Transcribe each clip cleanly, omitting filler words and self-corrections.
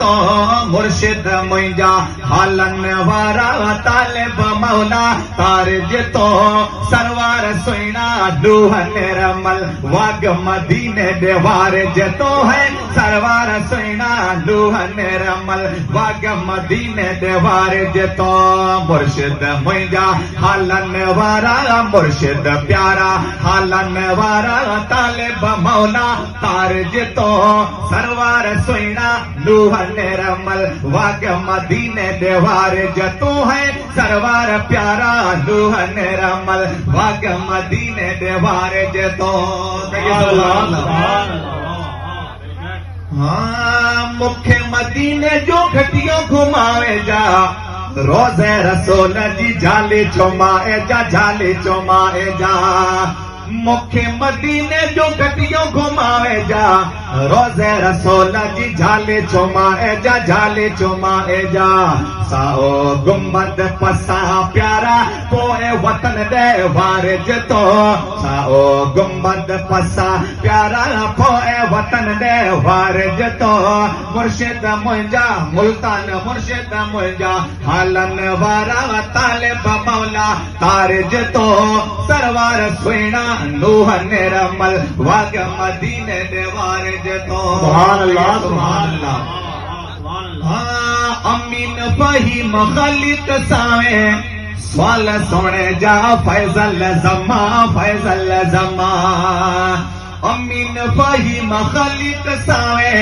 तो मुर्शिद मुंहिंजा हालन वारा तालिब मौला तारिज तो सरवार सुइना लूह निरमल वाग मदीने दे वारिज तो है सरवार सुइना लूह निरमल वाग मदीने दे वारिज तो मुर्शिद मुंहिंजा हालन वारा मुर्शिद प्यारा हालन वारा तालिब मौला तारिज तो सरवार सुइना लूह निरमल वाग मदीने दे वारिज तू है सरवार प्यारा लूह निरमल वाग मदीने दे वारिज तो हाँ मुखे मदीने जो घटियों घुमावे जा रोज़े रसूल जी झाले चुमाए जा झाले चुमाए जा मुखे मदीने जो घटियों घुमावे जा रोज़े रसूल जी झाले चुमाए जा झाले चुमाए जा साओ गुम्बद पसा प्यारा पोए वतन दे वारिज तो साओ गुम्बद पसा प्यारा पोए वतन दे वारिज तो मुर्शिद मुंहिंजा मुल्तान मुर्शिद मुंहिंजा हालन वारा तालिब मौला तारिज तो सरवार सुइना लूह निरमल वाग मदीने दे वारिज तो सुभान अल्लाह सुभान अल्लाह अमीन फहीम खलीत सावे स्वाल सोने जा फैजल जमा फैजल जमा अमीन फहीम खलीत सावे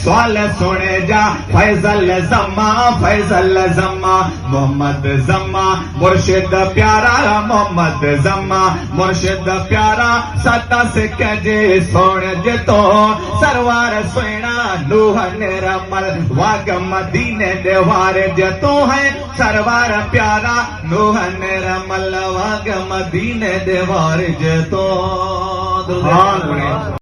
स्वाल सोने जा फैजल जमा मोहम्मद जमा मुर्शिद प्यारा मोहम्मद जमा मुर्शिद प्यारा सता से कजे सोने जे तो सरवार सुइना लूह निरमल वाग मदीने दे वारिज तो है सरवार प्यारा लूह निरमल वाग मदीने दे वारिज तो